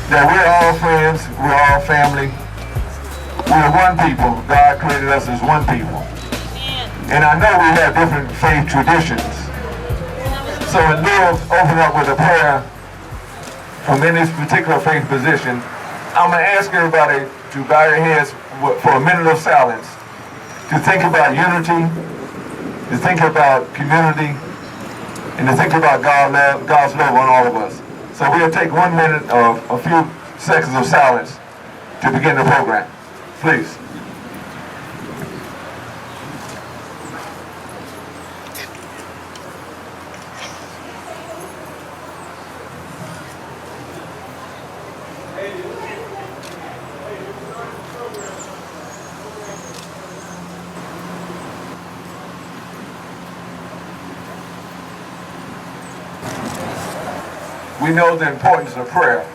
that we're all friends, we're all family, we're one people. God created us as one people. And I know we have different faith traditions. So in lieu of opening up with a prayer from any particular faith position, I'm going to ask everybody to bow your heads for a minute of silence, to think about unity, to think about community, and to think about God's love on all of us. So we'll take 1 minute of a few seconds of silence to begin the program. Please. We know the importance of prayer.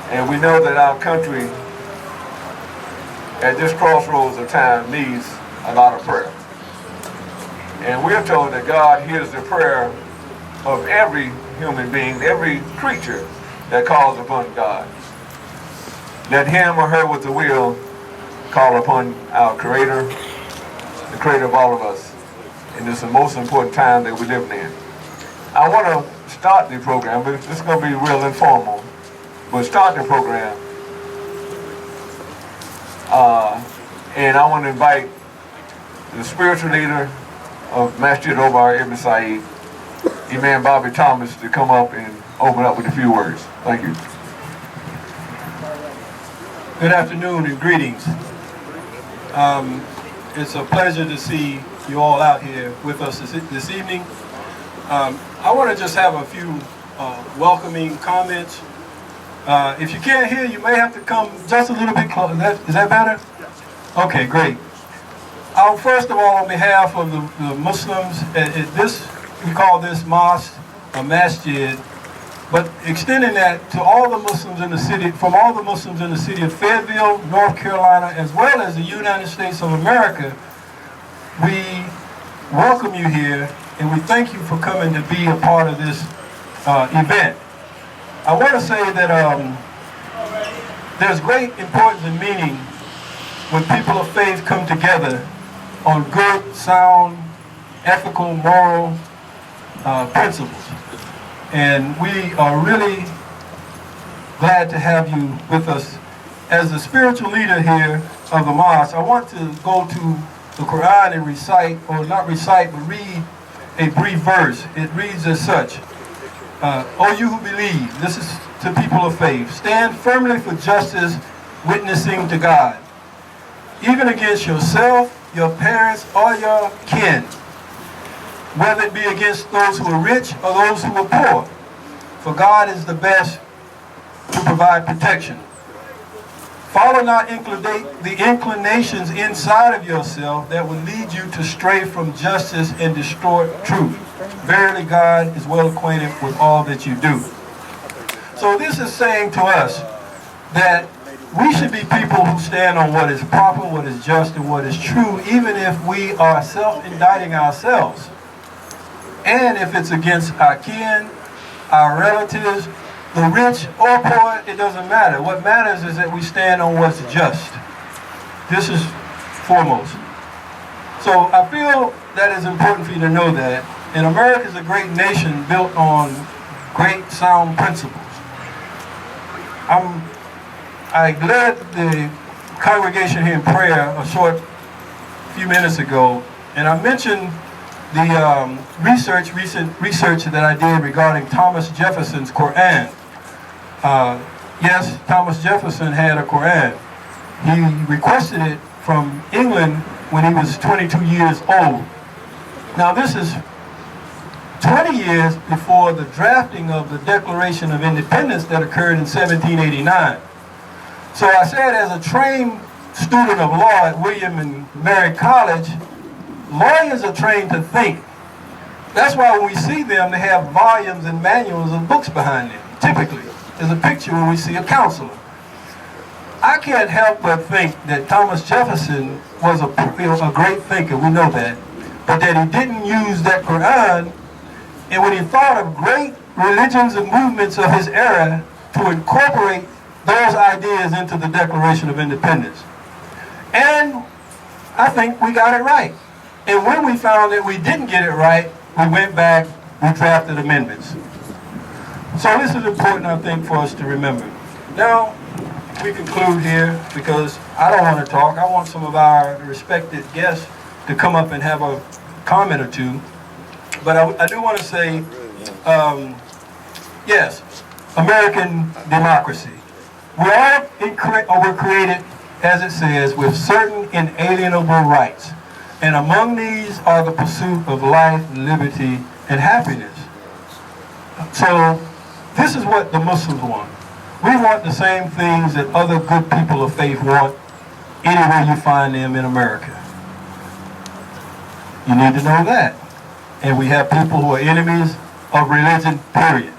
And we know that our country, at this crossroads of time, needs a lot of prayer. And we're told that God hears the prayer of every human being, every creature that calls upon God. Let him or her with the will call upon our Creator, the Creator of all of us. And this is the most important time that we're living in. I want to start the program, but it's going to be real informal. We'll start the program. And I want to invite the spiritual leader of Masjid Omar Ibn Said, Imam Bobby Thomas, to come up and open up with a few words. Thank you. Good afternoon and greetings. It's a pleasure to see you all out here with us this evening. I want to just have a few welcoming comments. If you can't hear, you may have to come just a little bit closer. Is that better? Okay, great. First of all, on behalf of the Muslims, we call this mosque a masjid, but extending that to all the Muslims in the city, from all the Muslims in the city of Fayetteville, North Carolina, as well as the United States of America, we welcome you here and we thank you for coming to be a part of this event. I want to say that there's great importance and meaning when people of faith come together on good, sound, ethical, moral principles. And we are really glad to have you with us. As the spiritual leader here of the mosque, I want to go to the Quran and recite, or not recite, but read a brief verse. It reads as such. O you who believe, this is to people of faith, stand firmly for justice, witnessing to God, even against yourself, your parents, or your kin, whether it be against those who are rich or those who are poor. For God is the best to provide protection. Follow not the inclinations inside of yourself that will lead you to stray from justice and distort truth. Verily God is well acquainted with all that you do. So this is saying to us that we should be people who stand on what is proper, what is just, and what is true, even if we are self-indicting ourselves. And if it's against our kin, our relatives, the rich or poor, it doesn't matter. What matters is that we stand on what's just. This is foremost. So I feel that it's important for you to know that. And America is a great nation built on great sound principles. I led the congregation here in prayer a short few minutes ago, and I mentioned the recent research that I did regarding Thomas Jefferson's Quran. Yes, Thomas Jefferson had a Quran. He requested it from England when he was 22 years old. Now this is 20 years before the drafting of the Declaration of Independence that occurred in 1789. So I said, as a trained student of law at William and Mary College, lawyers are trained to think. That's why when we see them, they have volumes and manuals of books behind them. Typically, there's a picture when we see a counselor. I can't help but think that Thomas Jefferson was a great thinker, we know that, but that he didn't use that Quran, and when he thought of great religions and movements of his era, to incorporate those ideas into the Declaration of Independence. And I think we got it right. And when we found that we didn't get it right, we went back, we drafted amendments. So this is important, I think, for us to remember. Now, we conclude here because I don't want to talk. I want some of our respected guests to come up and have a comment or two. But I do want to say, yes, American democracy. We're created, as it says, with certain inalienable rights. And among these are the pursuit of life, liberty, and happiness. So this is what the Muslims want. We want the same things that other good people of faith want anywhere you find them in America. You need to know that. And we have people who are enemies of religion, period.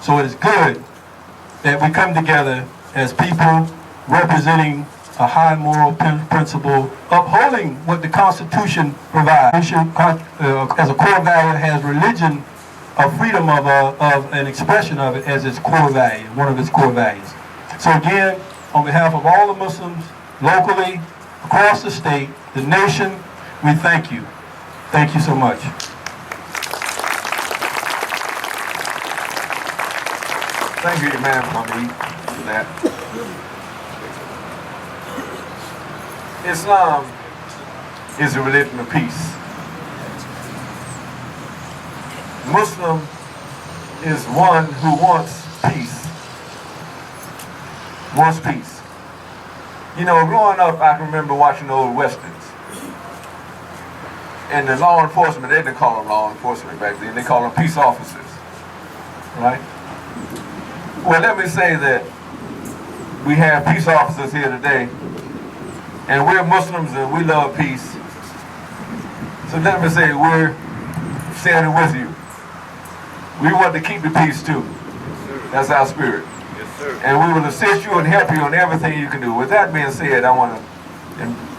So it is good that we come together as people representing a high moral principle, upholding what the Constitution provides. As a core value, has religion, a freedom of an expression of it as its core value, one of its core values. So again, on behalf of all the Muslims, locally, across the state, the nation, we thank you. Thank you so much. Thank you, Imam Hamid, for that. Islam is a religion of peace. Muslim is one who wants peace. Wants peace. You know, growing up, I can remember watching old westerns. And the law enforcement, they didn't call them law enforcement back then, they call them peace officers. Right? Well, let me say that we have peace officers here today, and we're Muslims and we love peace. So let me say, we're standing with you. We want to keep the peace too. That's our spirit. Yes, sir. And we will assist you and help you on everything you can do. With that being said, I want to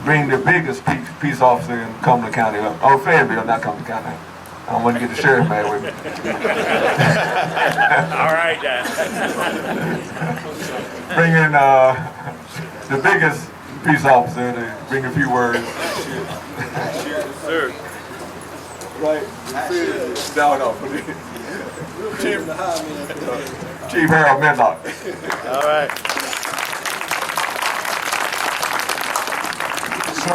bring the biggest peace officer in Cumberland County, or Fayetteville, not Cumberland County. I don't want to get the sheriff mad with me. All right, Dan. Bring in the biggest peace officer to bring a few words. Yes, sir. Right. No. Chief Harold Medlock. All right. So,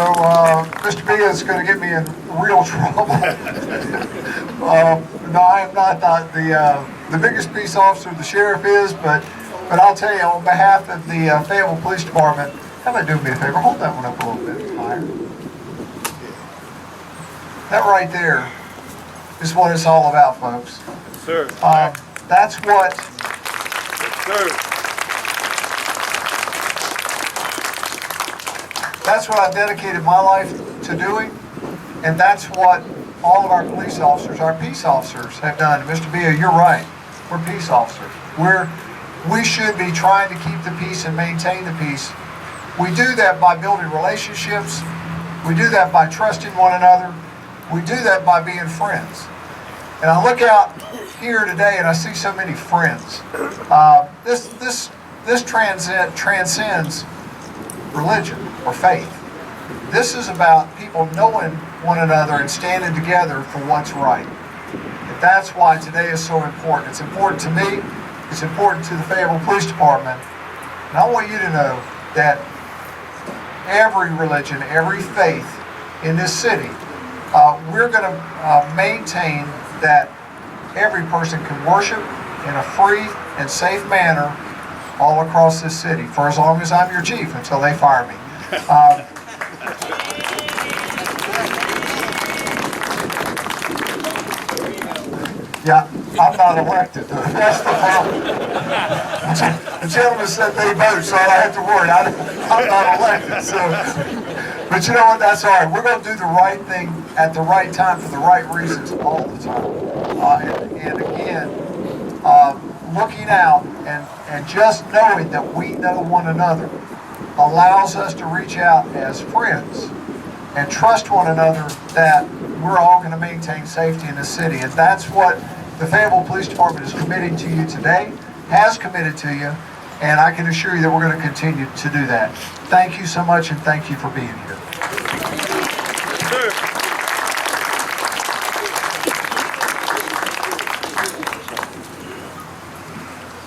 Mr. B is going to get me in real trouble. No, I am not the biggest peace officer the sheriff is, but I'll tell you, on behalf of the Fayetteville Police Department, how about doing me a favor? Hold that one up a little bit higher. That right there is what it's all about, folks. Yes, sir. That's what. Yes, sir. That's what I've dedicated my life to doing, and that's what all of our police officers, our peace officers, have done. And Mr. Bia, you're right. We're peace officers. We should be trying to keep the peace and maintain the peace. We do that by building relationships. We do that by trusting one another. We do that by being friends. And I look out here today and I see so many friends. This transcends religion or faith. This is about people knowing one another and standing together for what's right. And that's why today is so important. It's important to me. It's important to the Fayetteville Police Department. And I want you to know that every religion, every faith in this city, we're going to maintain that every person can worship in a free and safe manner all across this city for as long as I'm your chief, until they fire me. Yeah, I'm not elected. That's the problem. The gentleman said they vote, so I don't have to worry. I'm not elected. So, but you know what? That's all right. We're going to do the right thing at the right time for the right reasons all the time. And again, looking out and just knowing that we know one another allows us to reach out as friends and trust one another that we're all going to maintain safety in the city. And that's what the Fayetteville Police Department is committing to you today. has committed to you, and I can assure you that we're going to continue to do that. Thank you so much, and thank you for being here. Sir.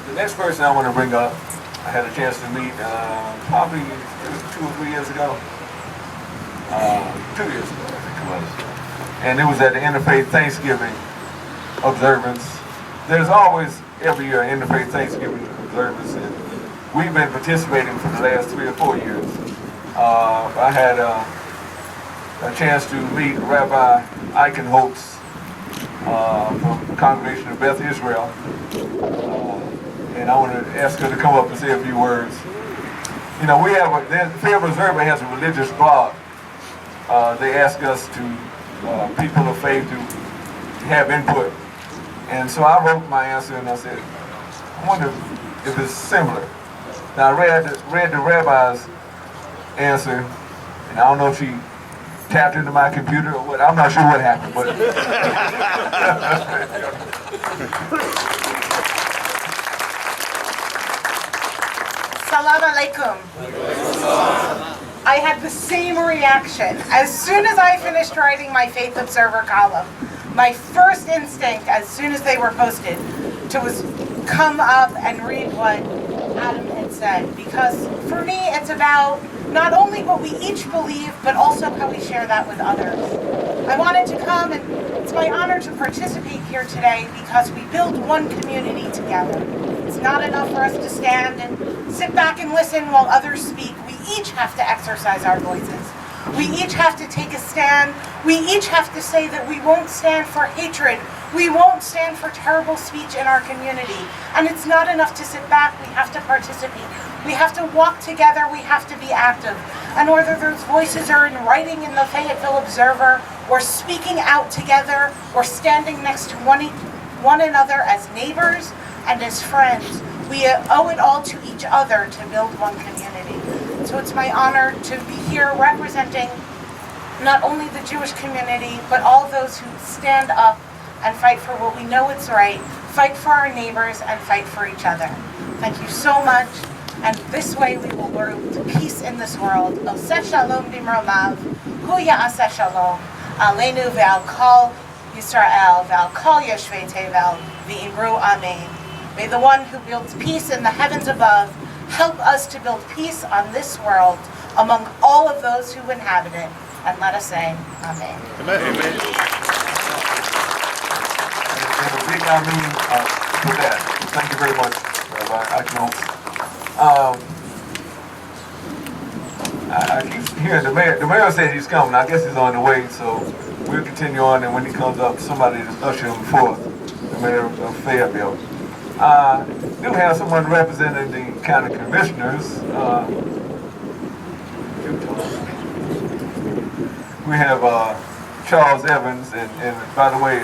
The next person I want to bring up, I had a chance to meet probably 2 or 3 years ago. 2 years ago, I think it was. And it was at the Interfaith Thanksgiving observance. There's always, every year, an Interfaith Thanksgiving observance, and we've been participating for the last 3 or 4 years. I had a chance to meet Rabbi Eichenholz from the Congregation of Beth Israel. And I want to ask her to come up and say a few words. You know, we have the Fayetteville Observer has a religious blog. They ask us to, people of faith, to have input. And so I wrote my answer and I said, I wonder if it's similar. Now I read the rabbi's answer, and I don't know if she tapped into my computer or what. I'm not sure what happened, but Salam alaikum. I had the same reaction. As soon as I finished writing my Faith Observer column, my first instinct, as soon as they were posted, was come up and read what Adam had said. Because for me, it's about not only what we each believe, but also how we share that with others. I wanted to come, and it's my honor to participate here today because we build one community together. It's not enough for us to stand and sit back and listen while others speak. We each have to exercise our voices. We each have to take a stand. We each have to say that we won't stand for hatred. We won't stand for terrible speech in our community. And it's not enough to sit back. We have to participate. We have to walk together. We have to be active. And whether those voices are in writing in the Fayetteville Observer, or speaking out together, or standing next to one another as neighbors and as friends, we owe it all to each other to build one community. So it's my honor to be here representing not only the Jewish community, but all those who stand up and fight for what we know is right, fight for our neighbors, and fight for each other. Thank you so much. And this way we will build peace in this world. Oseh shalom b'mromav, hu ya'aseh shalom, aleinu ve'al kol Yisrael, ve'al kol yeshvei tevel, v'imru amen. May the one who builds peace in the heavens above help us to build peace on this world among all of those who inhabit it. And let us say, Amen. Amen. and a big amen for that. Thank you very much, Rabbi Eichenholz. I keep hearing the mayor said he's coming. I guess he's on the way, so we'll continue on, and when he comes up, somebody to usher him forth, the mayor of Fayetteville. Do have someone representing the county commissioners. We have Charles Evans, and by the way,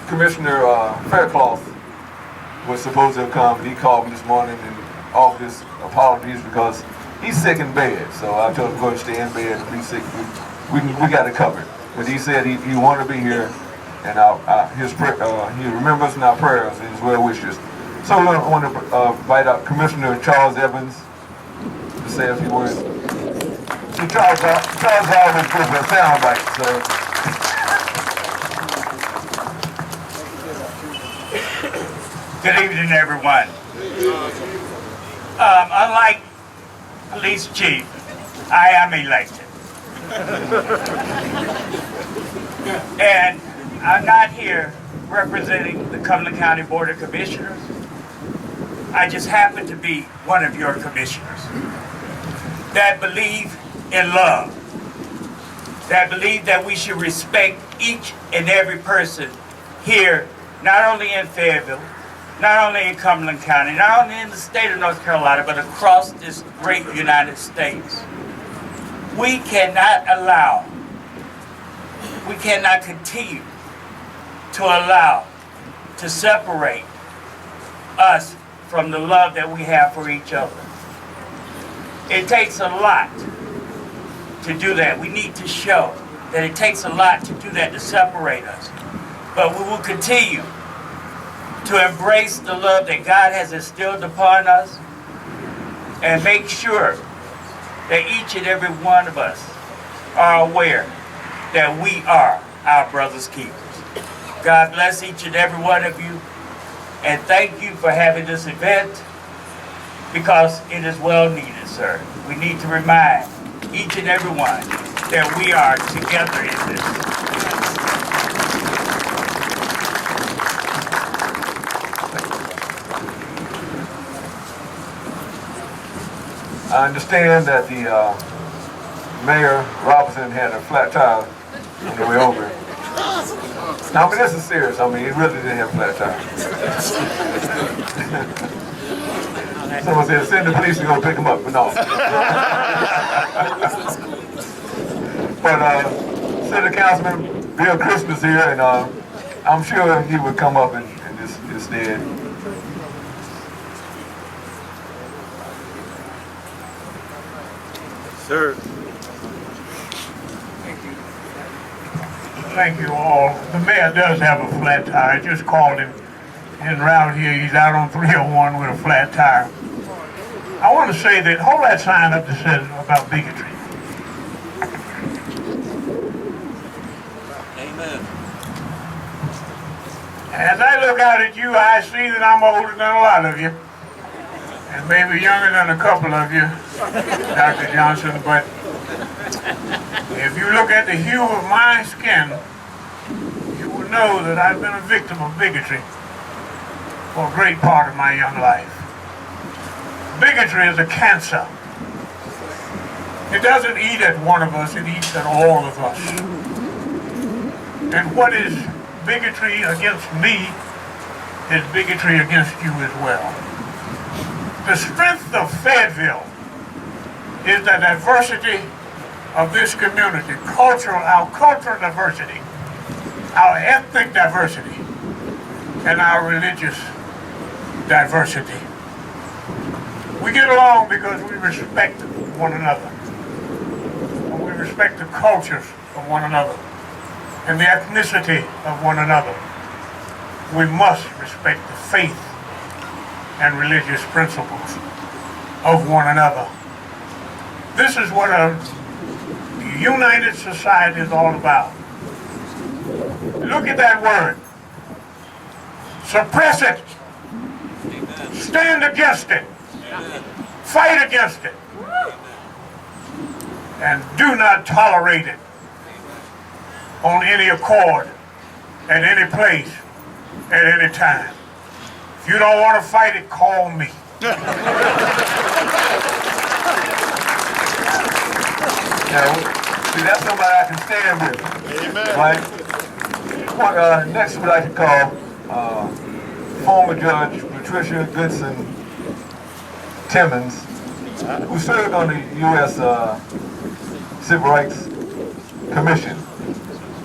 Commissioner Faircloth was supposed to have come, but he called me this morning and offered his apologies because he's sick in bed. So I told him to go and stay in bed and be sick. We got it covered. But he said he wanted to be here, and he remembers in our prayers and his well wishes. So I want to invite out Commissioner Charles Evans to say a few words. See, Charles always goes for a soundbite, so. Good evening, everyone. Unlike Police Chief, I am elected. And I'm not here representing the Cumberland County Board of Commissioners. I just happen to be one of your commissioners that believe in love, that believe that we should respect each and every person here, not only in Fayetteville, not only in Cumberland County, not only in the state of North Carolina, but across this great United States. We cannot continue to allow to separate us from the love that we have for each other. It takes a lot to do that. We need to show that it takes a lot to do that, to separate us. But we will continue to embrace the love that God has instilled upon us and make sure that each and every one of us are aware that we are our brother's keepers. God bless each and every one of you, and thank you for having this event, because it is well needed, sir. We need to remind each and every one that we are together in this. I understand that the Mayor Robinson had a flat tire on the way over. I mean, this is serious. I mean, he really didn't have a flat tire. Someone said, send the police to go pick him up, but no. But City Councilman Bill Christmas here, and I'm sure he would come up in this stead. Sir. Thank you all. The mayor does have a flat tire. I just called him, and around here he's out on 301 with a flat tire. I want to say that, hold that sign up that says about bigotry. Amen. As I look out at you, I see that I'm older than a lot of you, and maybe younger than a couple of you, Dr. Johnson, but if you look at the hue of my skin, you will know that I've been a victim of bigotry for a great part of my young life. Bigotry is a cancer. It doesn't eat at one of us, it eats at all of us. And what is bigotry against me is bigotry against you as well. The strength of Fayetteville is the diversity of this community, our cultural diversity, our ethnic diversity, and our religious diversity. We get along because we respect one another. And we respect the cultures of one another and the ethnicity of one another. We must respect the faith and religious principles of one another. This is what a united society is all about. Look at that word. Suppress it. Amen. Stand against it. Amen. Fight against it. And do not tolerate it on any accord, at any place, at any time. If you don't want to fight it, call me. Now, see, that's somebody I can stand with. Amen. Right? Next, we'd like to call former Judge Patricia Goodson Timmons, who served on the U.S. Civil Rights Commission,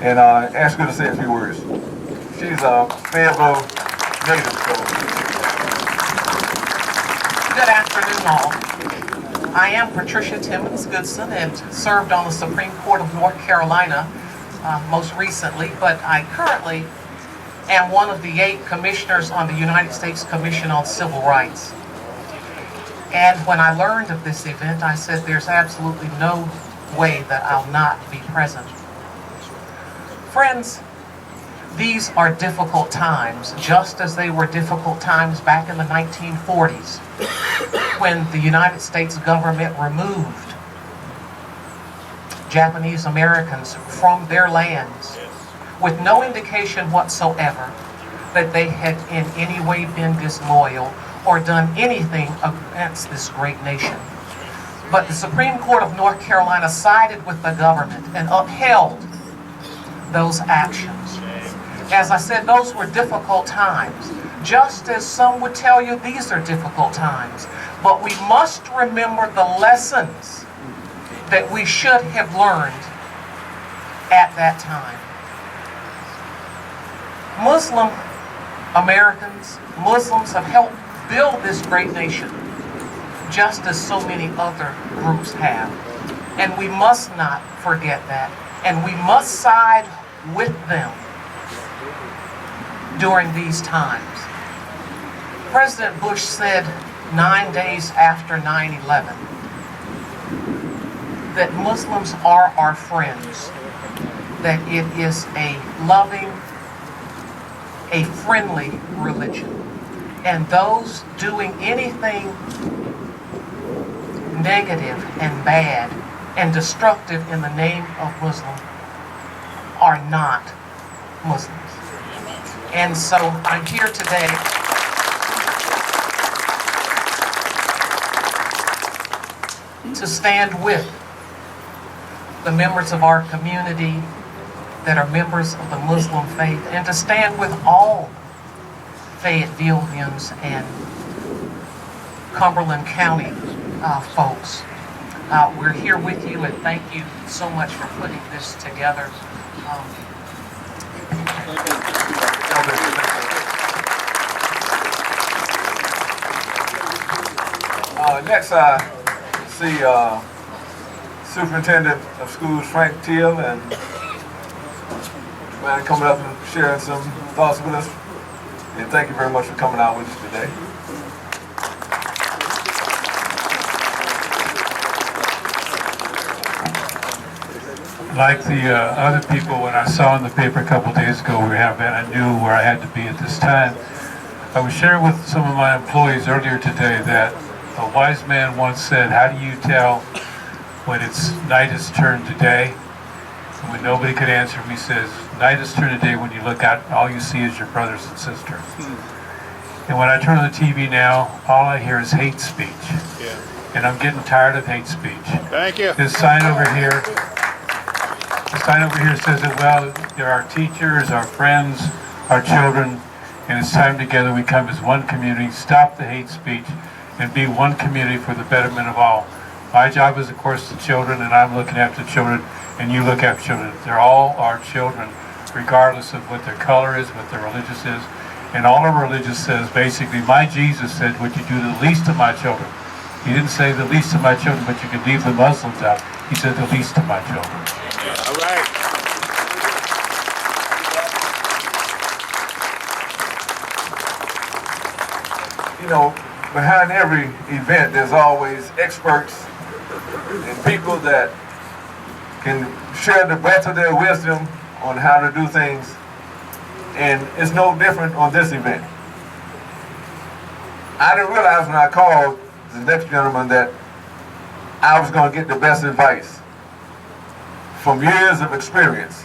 and ask her to say a few words. She's a Fayetteville native, so. Good afternoon, all. I am Patricia Timmons Goodson and served on the Supreme Court of North Carolina most recently, but I currently am one of the 8 commissioners on the United States Commission on Civil Rights. And when I learned of this event, I said there's absolutely no way that I'll not be present. Friends, these are difficult times, just as they were difficult times back in the 1940s, when the United States government removed Japanese Americans from their lands with no indication whatsoever that they had in any way been disloyal or done anything against this great nation. But the Supreme Court of North Carolina sided with the government and upheld those actions. As I said, those were difficult times. Just as some would tell you, these are difficult times. But we must remember the lessons that we should have learned at that time. Muslim Americans, Muslims have helped build this great nation, just as so many other groups have. And we must not forget that. And we must side with them during these times. President Bush said 9 days after 9/11 that Muslims are our friends, that it is a loving, a friendly religion. And those doing anything negative and bad and destructive in the name of Muslim are not Muslims. And so I'm here today to stand with the members of our community that are members of the Muslim faith, and to stand with all Fayettevilleans and Cumberland County folks. We're here with you, and thank you so much for putting this together. Next, I see Superintendent of Schools Frank Teal, and man coming up and sharing some thoughts with us. And thank you very much for coming out with us today. Like the other people, when I saw in the paper a couple days ago where I knew where I had to be at this time, I was sharing with some of my employees earlier today that a wise man once said, how do you tell when it's night has turned to day? And when nobody could answer me, he says, night has turned to day when you look out, all you see is your brothers and sisters. And when I turn on the TV now, all I hear is hate speech. Yeah. And I'm getting tired of hate speech. Thank you. This sign over here says that, well, they're our teachers, our friends, our children, and it's time together we come as one community, stop the hate speech, and be one community for the betterment of all. My job is, of course, the children, and I'm looking after the children, and you look after children. They're all our children, regardless of what their color is, what their religious is. And all our religious says, basically, my Jesus said, what you do to the least of my children. He didn't say the least of my children, but you can leave the Muslims out. He said the least of my children. All right. You know, behind every event, there's always experts and people that can share the breadth of their wisdom on how to do things. And it's no different on this event. I didn't realize when I called the next gentleman that I was going to get the best advice from years of experience.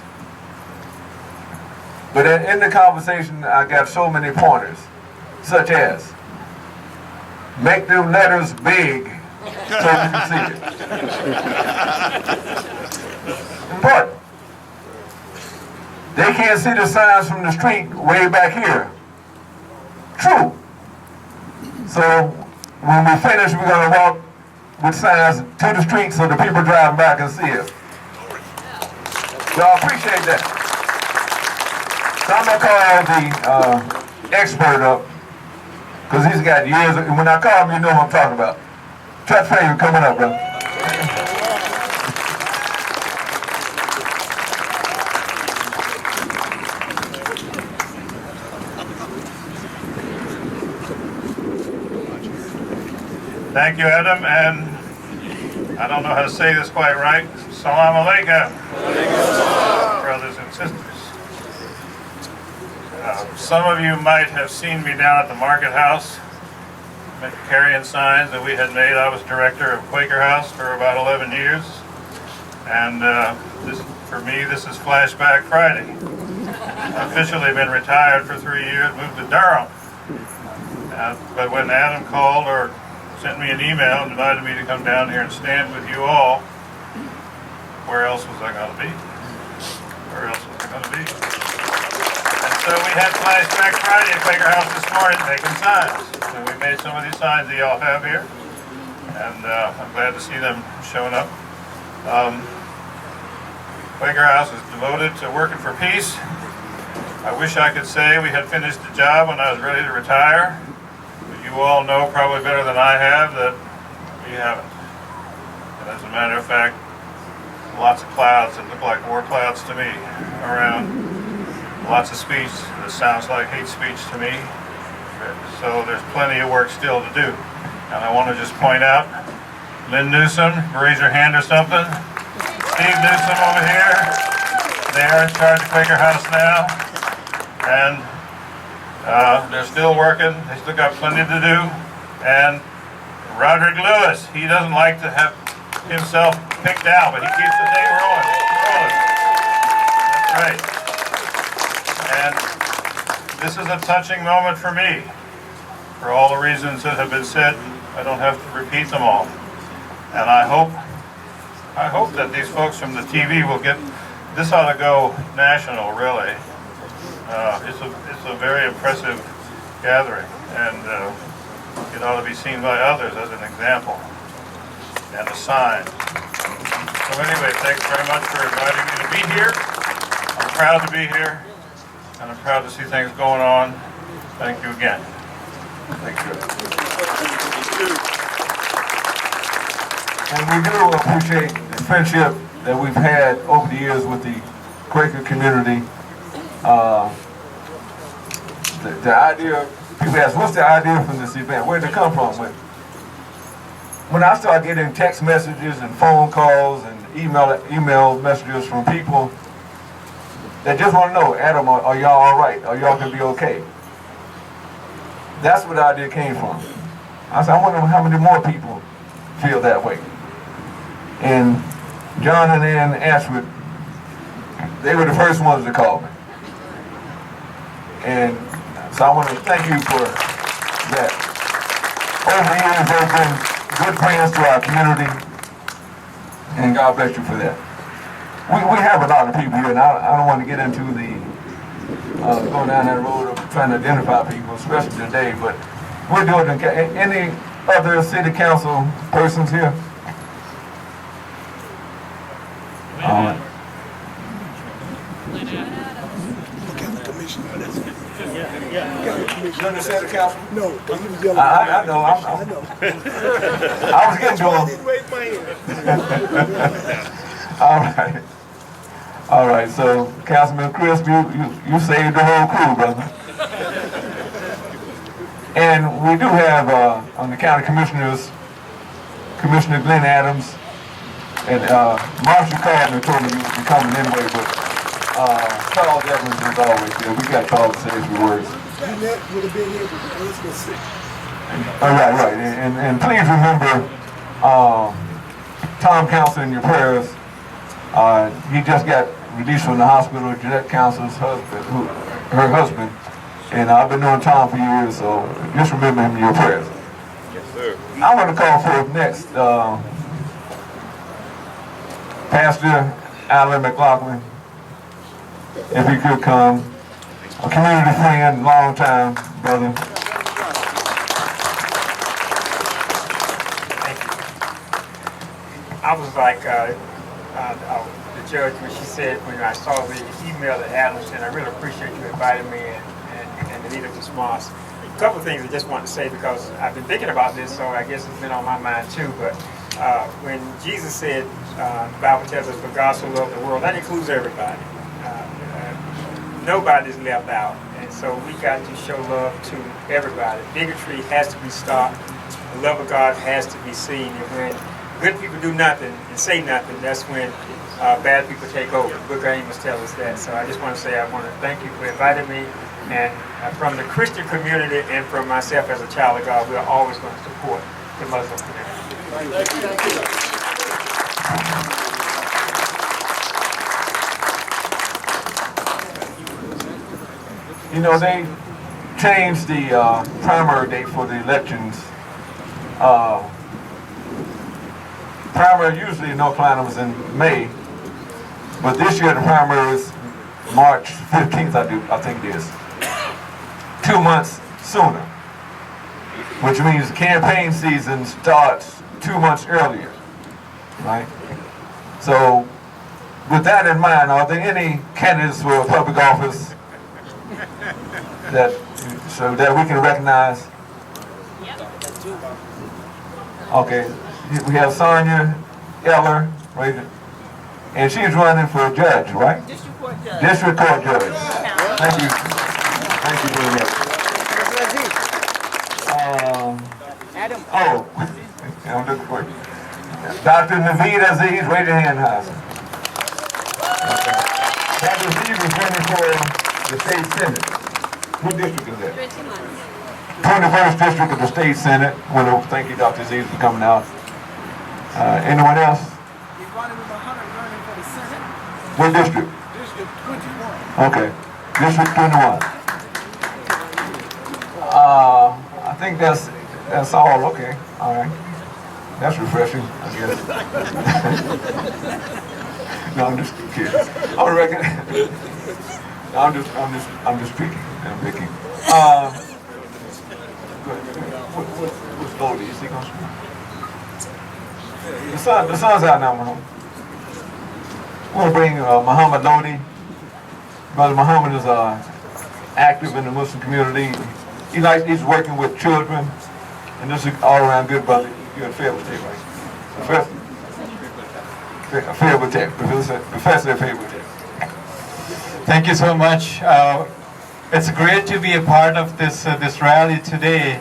But in the conversation, I got so many pointers, such as, make them letters big so you can see it. Important. They can't see the signs from the street way back here. True. So when we finish, we're going to walk with signs to the street so the people driving by can see us. Y'all appreciate that. So I'm going to call the expert up, because he's got years, and when I call him, you know what I'm talking about. Chuck Fagan coming up, brother. Thank you, Adam, and I don't know how to say this quite right. Salam alaikum, brothers and sisters. Some of you might have seen me down at the Market House carrying signs that we had made. I was director of Quaker House for about 11 years, and for me, this is Flashback Friday. I've officially been retired for 3 years, moved to Durham. But when Adam called or sent me an email and invited me to come down here and stand with you all, where else was I going to be? Where else was I going to be? And so we had Flashback Friday at Quaker House this morning making signs. And we made some of these signs that y'all have here. And I'm glad to see them showing up. Quaker House is devoted to working for peace. I wish I could say we had finished the job when I was ready to retire. You all know probably better than I have that we haven't. And as a matter of fact, lots of clouds that look like war clouds to me around. Lots of speech that sounds like hate speech to me. So there's plenty of work still to do. And I want to just point out, Lynn Newsom, raise your hand or something. Steve Newsom over here. They are in charge of Quaker House now. And they're still working. They still got plenty to do. And Roderick Lewis, he doesn't like to have himself picked out, but he keeps the thing rolling. That's right. And this is a touching moment for me. For all the reasons that have been said, I don't have to repeat them all. And I hope that these folks from the TV will get, this ought to go national, really. It's a very impressive gathering, and it ought to be seen by others as an example and a sign. So anyway, thanks very much for inviting me to be here. I'm proud to be here, and I'm proud to see things going on. Thank you again. Thank you. And we do appreciate the friendship that we've had over the years with the Quaker community. The idea, people ask, what's the idea from this event? Where did it come from? When I started getting text messages and phone calls and email messages from people that just want to know, Adam, are y'all all right? Are y'all going to be okay? That's where the idea came from. I said, I wonder how many more people feel that way. And John and Ann Ashwood, they were the first ones to call me. And so I want to thank you for that. Over the years, they've been good friends to our community, and God bless you for that. We have a lot of people here, and I don't want to get into the going down that road of trying to identify people, especially today, but we're doing it. Any other city council persons here? You understand the council? No, because he was yelling. I know. I was getting to him. All right. So, Councilman Crisp, you saved the whole crew, brother. And we do have on the county commissioners, Commissioner Glenn Adams, and Marshall Cardinal told me you were coming anyway, but Charles Evans is always there. We got Charles to say a few words. Would have been here, right. And please remember Tom Council in your prayers. He just got released from the hospital. Jeanette Council's husband, her husband, and I've been knowing Tom for years, so just remember him in your prayers. Yes, sir. I want to call for next Pastor Alan McLaughlin, if he could come. A community friend, long time brother. Thank you. I was like the judge when she said, when I saw the email that Adam sent, I really appreciate you inviting me and the leader of this mosque. A couple of things I just want to say, because I've been thinking about this, so I guess it's been on my mind too. But when Jesus said, the Bible tells us, for God so loved the world, that includes everybody. Nobody's left out, and so we got to show love to everybody. Bigotry has to be stopped. The love of God has to be seen. And when good people do nothing and say nothing, that's when bad people take over. The book of Amos tells us that. So I just want to say I want to thank you for inviting me, and from the Christian community and from myself as a child of God, we are always going to support the Muslim community. Thank you. You know, they changed the primary date for the elections. Primary usually in North Carolina was in May, but this year the primary is March 15th, I think it is. 2 months sooner, which means the campaign season starts 2 months earlier, right? So, with that in mind, are there any candidates for public office so that we can recognize? Okay, we have Sonia Eller, right? And she's running for a judge, right? District Court Judge. District Court Judge. Thank you. Thank you very much. I'm looking for you. Dr. Naveed Aziz, raise your hand high. Okay. Dr. Aziz is running for the state senate. What district is that? 21st district of the state senate. Well, thank you, Dr. Aziz, for coming out. Anyone else? What district? District 21. Okay, District 21. I think that's all. Okay, all right. That's refreshing, I guess. No, I'm just kidding. I reckon. I'm just picking. I'm picking. What's Lodi? Is he going to school? The sun's out now, Muhammad. I want to bring Muhammad Lodi. Brother Muhammad is active in the Muslim community. He's working with children, and this is all around good brother. You're at Fayetteville State, right? Fayetteville Tech, Professor at Fayetteville Tech. Thank you so much. It's great to be a part of this rally today.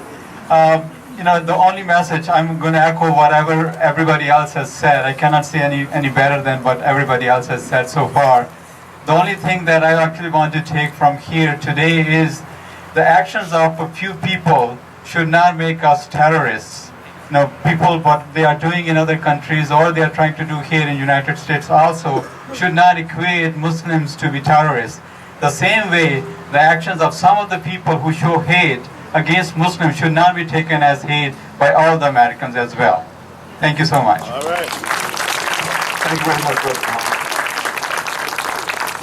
The only message, I'm going to echo whatever everybody else has said. I cannot say any better than what everybody else has said so far. The only thing that I actually want to take from here today is the actions of a few people should not make us terrorists. People, what they are doing in other countries or they are trying to do here in the United States also should not equate Muslims to be terrorists. The same way, the actions of some of the people who show hate against Muslims should not be taken as hate by all the Americans as well. Thank you so much. All right. Thank you very much, Brother Muhammad.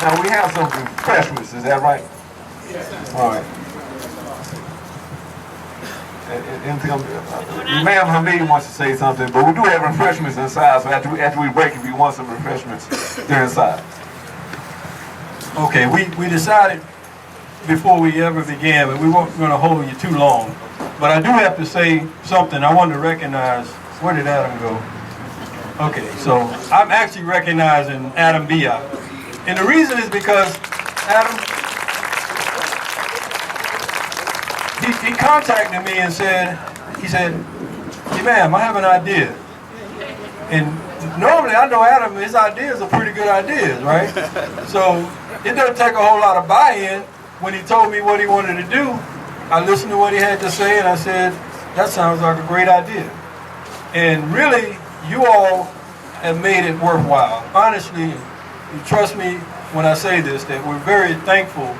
Now, we have some refreshments, is that right? Yes. All right. Ma'am Hamid wants to say something, but we do have refreshments inside, so after we break, if you want some refreshments, they're inside. Okay, we decided before we ever began, but we weren't going to hold you too long. But I do have to say something. I want to recognize, where did Adam go? Okay, so I'm actually recognizing Adam Biak. And the reason is because Adam, he contacted me and said, hey ma'am, I have an idea. And normally I know Adam, his ideas are pretty good ideas, right? So it doesn't take a whole lot of buy-in. When he told me what he wanted to do, I listened to what he had to say and I said, that sounds like a great idea. And really, you all have made it worthwhile. Honestly, you trust me when I say this, that we're very thankful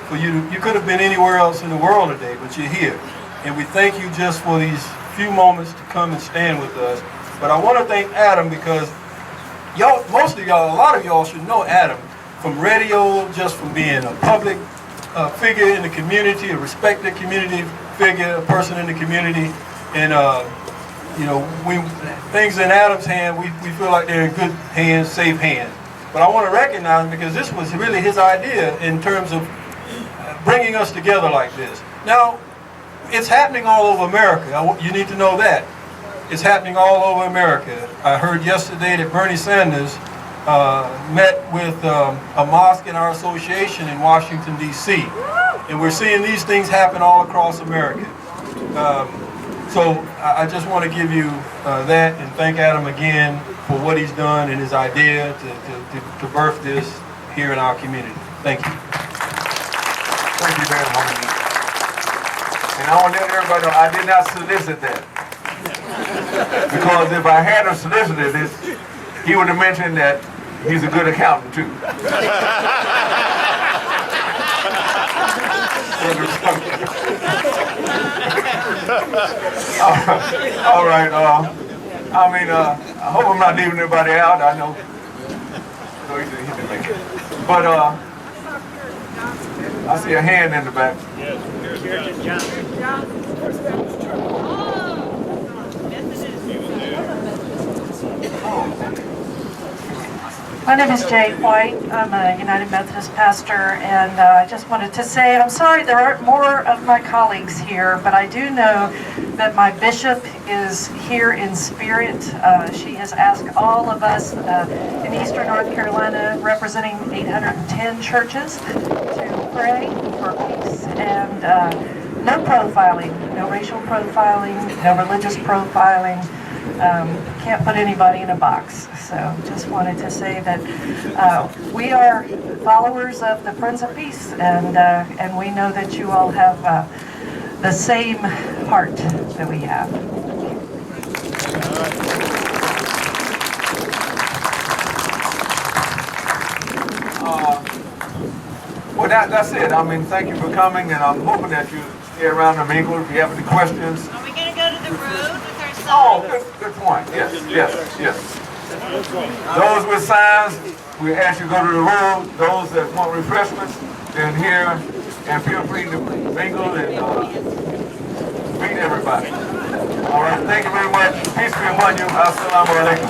for you. You could have been anywhere else in the world today, but you're here. And we thank you just for these few moments to come and stand with us. But I want to thank Adam because y'all, most of y'all, a lot of y'all should know Adam from radio, just from being a public figure in the community, a respected community figure, a person in the community. And, things in Adam's hand, we feel like they're in good hands, safe hands. But I want to recognize him because this was really his idea in terms of bringing us together like this. Now, it's happening all over America. You need to know that. It's happening all over America. I heard yesterday that Bernie Sanders met with a mosque in our association in Washington, D.C. And we're seeing these things happen all across America. So I just want to give you that and thank Adam again for what he's done and his idea to birth this here in our community. Thank you. Thank you very much. And I want to let everybody know I did not solicit that. Because if I had have solicited this, he would have mentioned that he's a good accountant too. All right. I hope I'm not leaving anybody out. I know. No, he didn't make it. But I see a hand in the back. My name is Jay White. I'm a United Methodist pastor, and I just wanted to say I'm sorry there aren't more of my colleagues here, but I do know that my bishop is here in spirit. She has asked all of us in Eastern North Carolina, representing 810 churches, to pray for peace and no profiling, no racial profiling, no religious profiling. can't put anybody in a box. So just wanted to say that we are followers of the Friends of Peace, and we know that you all have the same heart that we have. Well, that's it. I mean, thank you for coming, and I'm hoping that you stay around and mingle if you have any questions. Are we going to go to the road with our signs? Oh, good point. Yes. Those with signs, we ask you to go to the road. Those that want refreshments, then here, and feel free to mingle and meet everybody. All right, thank you very much. Peace be upon you. Assalamu alaikum.